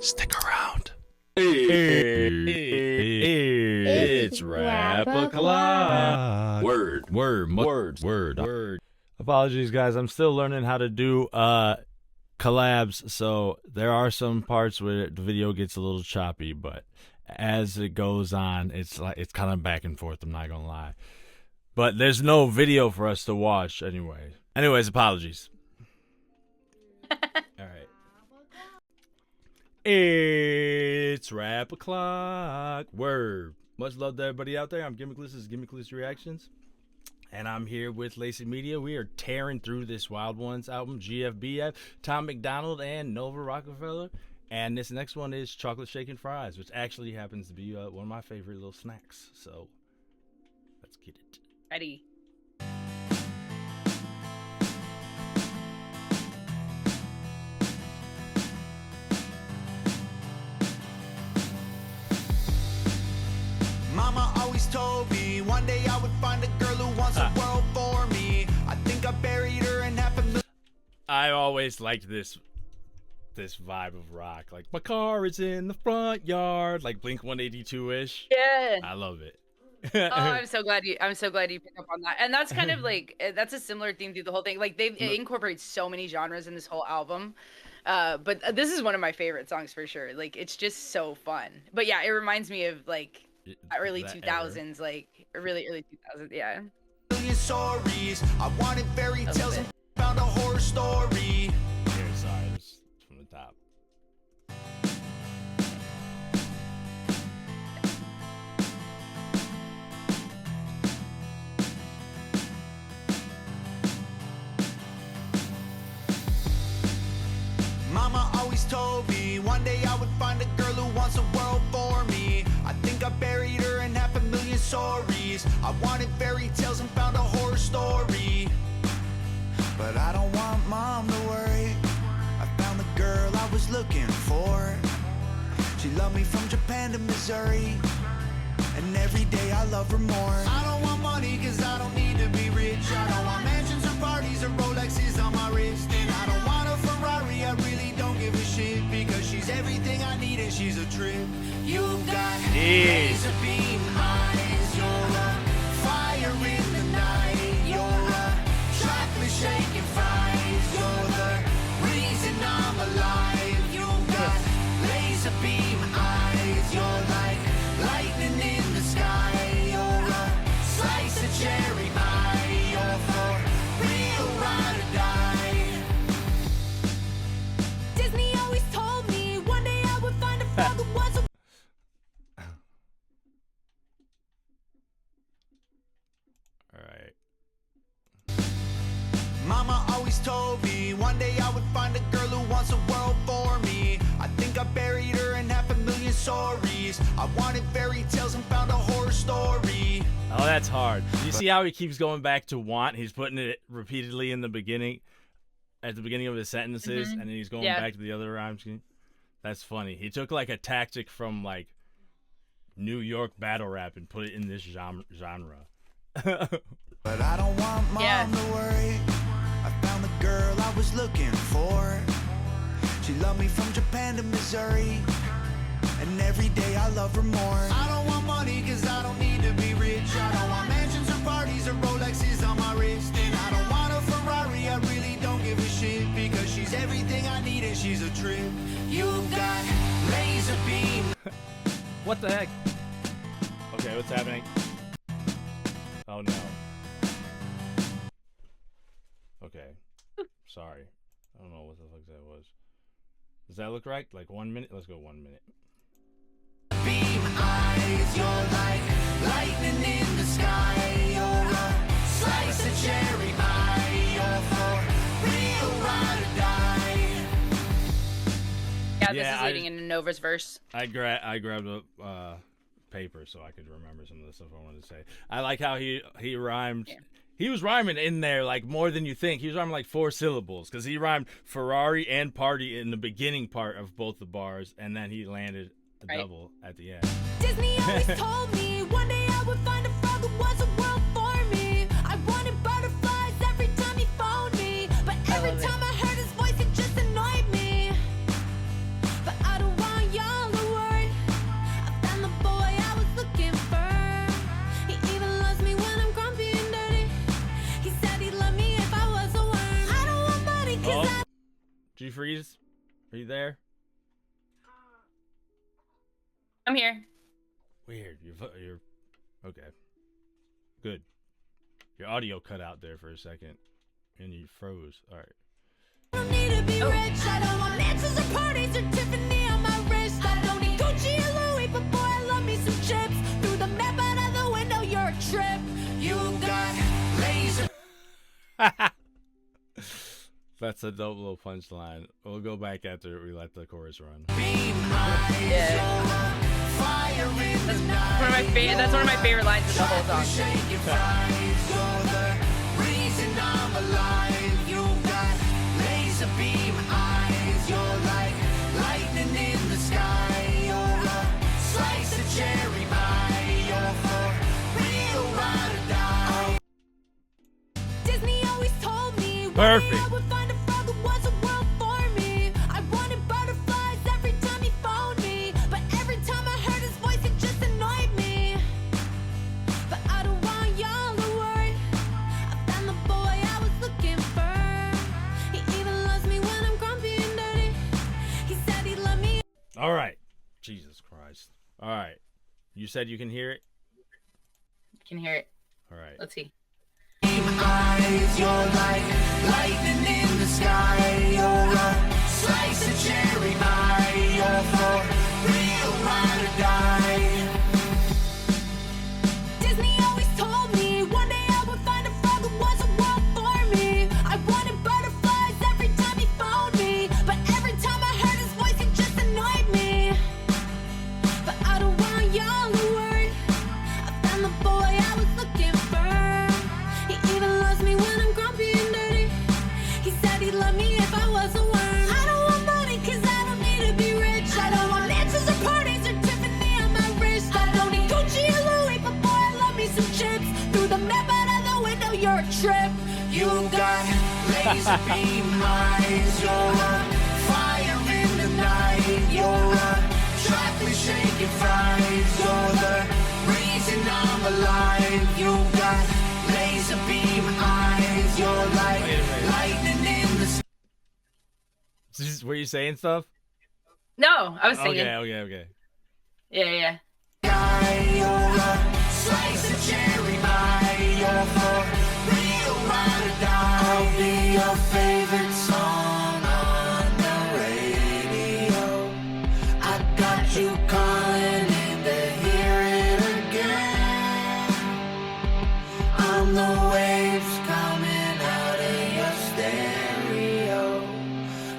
Stick around. It's rap o'clock. Word. Apologies, guys. I'm still learning how to do collabs, so there are some parts where the video gets a little choppy, but as it goes on, it's kind of back and forth. I'm not gonna lie, but there's no video for us to watch anyway. Anyways, apologies. All right. It's rap o'clock. Word. Much love to everybody out there. I'm Gimmickless. This is Gimmickless Reactions. And I'm here with Lacey Media. We are tearing through this Wild Ones album, GFBF, Tom MacDonald, and Nova Rockafeller. And this next one is Chocolate Shake and Fries, which actually happens to be one of my favorite little snacks. So, let's get it. Ready. Mama always told me one day I would find a girl who wants the world for me. I think I buried her in $500,000. I always liked this vibe of rock. Like, my car is in the front yard, like Blink 182-ish. Yeah. I love it. Oh, I'm so glad you picked up on that. And that's kind of like, that's a similar theme through the whole thing. Like, it incorporates so many genres in this whole album. But this is one of my favorite songs for sure. Like, it's just so fun. But yeah, it reminds me of like early 2000s, like really early 2000s. Yeah. Stories. I wanted fairy tales and found a horror story. Here, sorry, this is from the top. Mama always told me one day I would find a girl who wants the world for me. I think I buried her in $500,000 stories. I wanted fairy tales and found a horror story. But I don't want mom to worry. I found the girl I was looking for. She loved me from Japan to Missouri, and every day I love her more. I don't want money cause I don't need to be rich. I don't want mansions or parties or Rolexes on my wrist. And I don't want a Ferrari, I really don't give a shit, because she's everything I need and she's a trip. You've got laser beam eyes, you're a fire in the night, you're a chocolate shaking fries, you're the reason I'm alive. You've got laser beam eyes, you're like lightning in the sky, you're a slice of cherry pie, you're for real ride or die. Disney always told me one day I would find a frog who was a Alright. Mama always told me one day I would find a girl who wants the world for me. I think I buried her in $500,000 stories. I wanted fairy tales and found a horror story. Oh, that's hard. You see how he keeps going back to want? He's putting it repeatedly in the beginning, at the beginning of his sentences, and then he's going back to the other rhyme scheme. That's funny. He took like a tactic from like New York battle rap and put it in this genre. But I don't want mom to worry. I found the girl I was looking for. She loved me from Japan to Missouri, and every day I love her more. I don't want money cause I don't need to be rich. I don't want mansions or parties or Rolexes on my wrist. And I don't want a Ferrari, I really don't give a shit, because she's everything I need and she's a trip. You've got laser beam. What the heck? Okay, what's happening? Oh no. Okay. Sorry. I don't know what the fuck that was. Does that look right? Like 1 minute? Let's go 1 minute. Beam eyes, you're like lightning in the sky, you're a slice of cherry pie, you're for real ride or die. Yeah, this is leading into Nova's verse. I grabbed a paper so I could remember some of the stuff I wanted to say. I like how he rhymed. Yeah. He was rhyming in there like more than you think. He was rhyming like 4 syllables because he rhymed Ferrari and party in the beginning part of both the bars, and then he landed the double at the end. Disney always told me one day I would find a frog who was a world for me. I wanted butterflies every time he phoned me, but every time I heard his voice it just annoyed me. But I don't want Did you freeze? Are you there? I'm here. Weird. You're okay. Good. Your audio cut out there for a second, and you froze. All right. I don't need to be rich. I don't want mansions or parties or Tiffany on my wrist. I don't need Gucci or Louis, but boy, I love me some chips. Through the map out of the window, you're a trip. You got laser. That's a dope little punchline. We'll go back after we let the chorus run. Beam eyes. Yeah. Fire in the That's one of my favorite lines in the whole song. Shaking fries. You're the reason I'm alive. You got laser beam eyes. You're like lightning in the sky. You're a slice of cherry pie. You're for real ride or die. Disney always told me Perfect. one day I would find a frog who was a world for me. I wanted butterflies every time he phoned me, but every time I heard his voice it just annoyed me. But I don't want y'all to worry. I found the boy I was looking for. He even loves me when I'm grumpy and dirty. He said he'd love me. All right. Jesus Christ. All right. You said you can hear it? Can hear it. All right. Let's see. Beam eyes. You're like lightning in the sky. You're a slice of cherry pie. You're for real ride or die. Disney always told me one day I would find a frog who was a world for me. I wanted butterflies every time he phoned me, but every time I heard his voice it just annoyed me. But I don't want y'all to worry. I found the boy I was looking for. He even loves me when I'm grumpy and dirty. He said he'd love me if I was a worm. I don't want money 'cause I don't need to be rich. I don't want mansions or parties or Tiffany on my wrist. I don't need Gucci or Louis, but boy, I love me some chips. Through the map out of the window, you're a trip. You got laser beam eyes. You're a fire in the night. You're a chocolate shaking fries. You're the reason I'm alive. You got laser beam eyes. You're like Wait a minute. lightning in the Were you saying stuff? No, I was singing. Okay. Yeah. sky. You're a slice of cherry pie. You're for real ride or die. I'll be your favorite song on the radio. I got you calling in to hear it again. I'm the waves coming out of your stereo.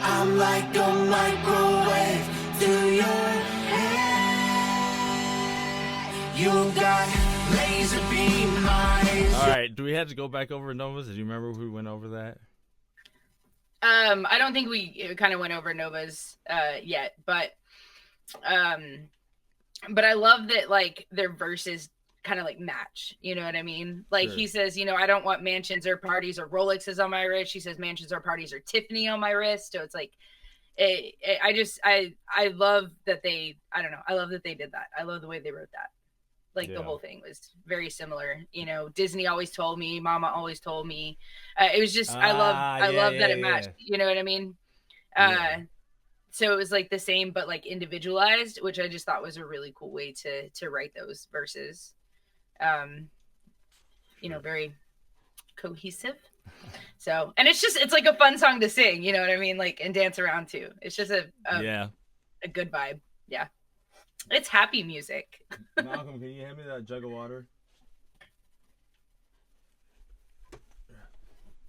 I'm like a microwave to your head. You got laser beam eyes. All right. Do we have to go back over Novas? Do you remember who went over that? I don't think we kind of went over Nova's yet, but I love that like their verses kind of like match. You know what I mean? Like Sure. he says, I don't want mansions or parties or Rolexes on my wrist. She says mansions or parties or Tiffany on my wrist. So it's like, I love that they, I don't know. I love that they did that. I love the way they wrote that. Like Yeah. the whole thing was very similar. Disney always told me, Mama always told me. It was just, I love that it matched. You know what I mean? Yeah. So it was like the same, but like individualized, which I just thought was a really cool way to write those verses. Very cohesive. So, and it's like a fun song to sing, you know what I mean? Like, and dance around to. It's just a good vibe. Yeah. It's happy music. Malcolm, can you hand me that jug of water?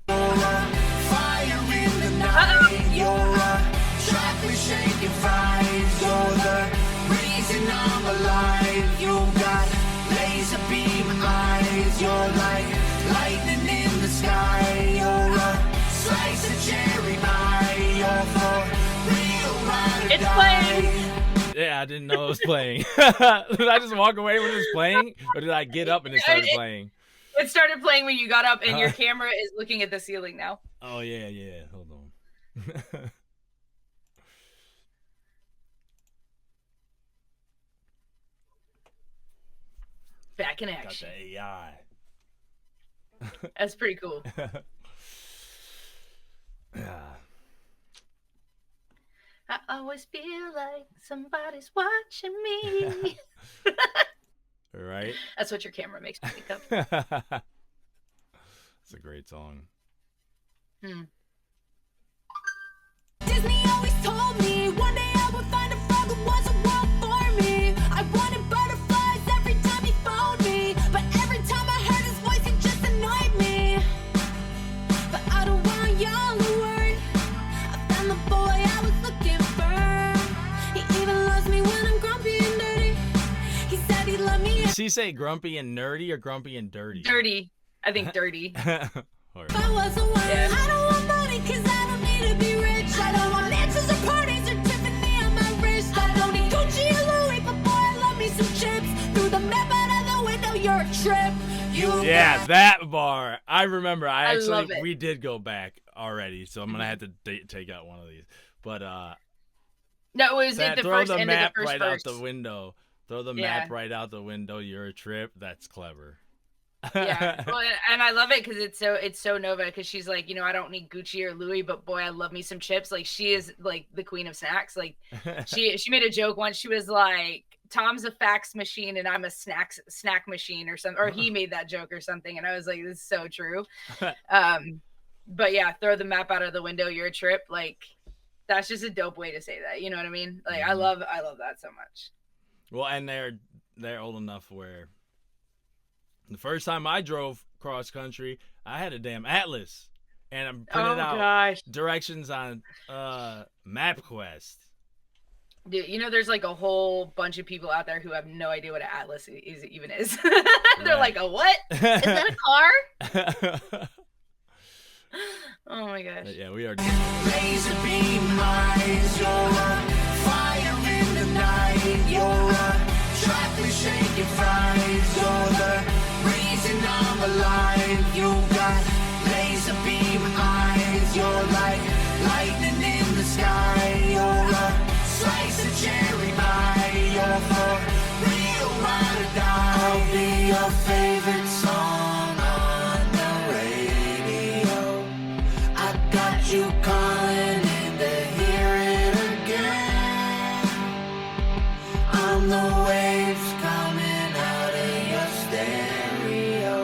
Fire in the night. You're a chocolate shaking fries. You're the reason I'm alive. You got laser beam eyes. You're like lightning in the sky. You're a slice of cherry pie. You're for real ride or It's die. playing. Yeah, I didn't know it was playing. Did I just walk away when it was playing? Or did I get up and it started playing? It started playing when you got up, and your camera is looking at the ceiling now. Oh, yeah. Hold on. Back in Got action. the AI. That's pretty cool. Yeah. always feel like somebody's watching me. Right? That's what your camera makes me think of. It's a great song. Disney always told me one day I would find a frog who was a world for me. I wanted butterflies every time he phoned me, but every time I heard his voice it just annoyed me. But I don't want y'all to worry, I found the boy I was looking for. He even loves me when I'm grumpy and dirty. He said he'd love me Does he say grumpy and nerdy or grumpy and dirty? Dirty. I think dirty. if I was a woman. Yeah. I don't want money cause I don't need to be rich. I don't want mansions or parties or Tiffany on my wrist. I don't need Gucci or Louis, but boy, I love me some chips. Through the map out of the window, you're a trip. You Yeah, that bar. I remember. I love Actually, it. we did go back already, so I'm gonna have to take out one of these. But No, it was that at the throw first the end of the map first right verse. out the window. Throw the Yeah. map right out the window. You're a trip. That's clever. Yeah, well, and I love it because it's so Nova, because she's like, I don't need Gucci or Louis, but boy, I love me some chips. Like, she is like the queen of snacks. Like, she made a joke once. She was like, Tom's a fax machine and I'm a snack machine or something. Or he made that joke or something, and I was like, this is so true. But yeah, throw the map out of the window. You're a trip. Like, that's just a dope way to say that. You know what I mean? Like, I love that so much. Well, and they're old enough where the first time I drove cross country, I had a damn atlas, and I'm printed out Gosh. directions on MapQuest. Dude, there's like a whole bunch of people out there who have no idea what an atlas even is. They're like, a what? Is that a car? Oh my gosh. Yeah, we are. Laser beam eyes, you're a fire in the night. You're a chocolate shaking fries. You're the reason I'm alive. You got laser beam eyes. You're like lightning in the sky. You're a slice of cherry pie. You're for real ride or die. I'll be your favorite song on the radio. I got you calling in to hear it again. I'm the waves coming out of your stereo.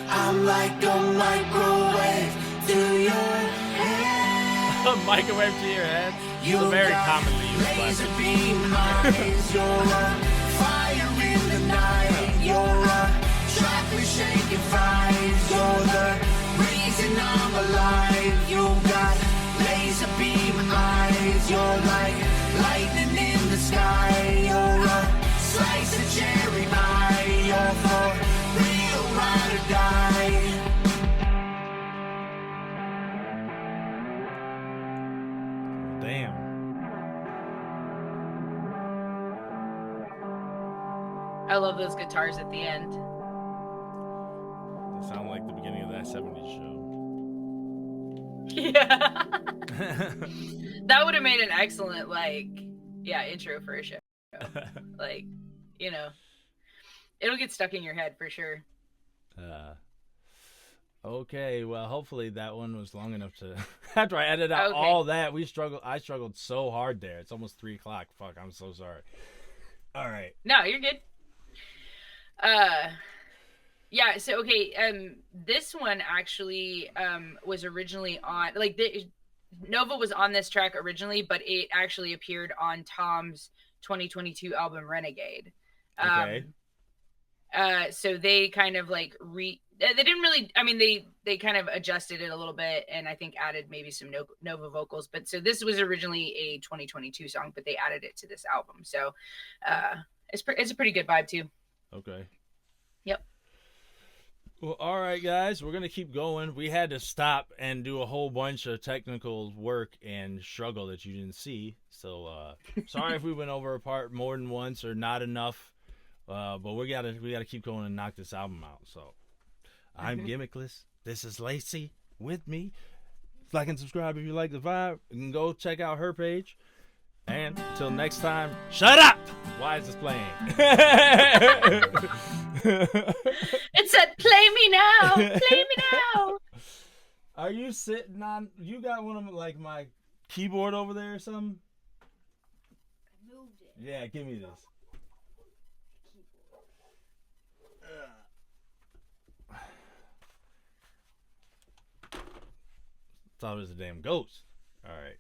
I'm like a microwave to your head. A microwave to your head. It's a very commonly used laser weapon. beam eyes. You're a fire in the night. You're a chocolate shaking fries. You're the reason I'm alive. You got laser beam eyes. You're like lightning in the sky. You're a slice of cherry pie. You're for real ride or die. Damn. I love those guitars at the end. They sound like the beginning of that 70s Yeah. show. That would have made an excellent, intro for a show. It'll get stuck in your head for sure. Okay, well, hopefully that one was long enough to. After I edited out Okay. all that, I struggled so hard there. It's almost 3:00. Fuck, I'm so sorry. All right. No, you're good. Yeah, so okay, this one actually was originally on Nova was on this track originally, but it actually appeared on Tom's 2022 album Renegade. Okay. So they kind of they didn't really, they kind of adjusted it a little bit, and I think added maybe some Nova vocals, but so this was originally a 2022 song, but they added it to this album. So it's a pretty good vibe too. Okay. Yep. Well, all right, guys, we're going to keep going. We had to stop and do a whole bunch of technical work and struggle that you didn't see. So sorry if we went over a part more than once or not enough. But we gotta keep going and knock this album out. So I'm Gimmickless. This is Lacey with me. Like and subscribe if you like the vibe. You can go check out her page. And until next time, shut up! Why is this playing? It said, "Play me now, play me now." Are you sitting on? You got one of my keyboard over there or something? Yeah, give me this. Thought it was a damn ghost. All right.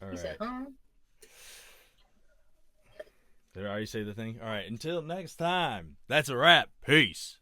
All He said, right. Did I already say the thing? All right. Until next time. That's a wrap. Peace.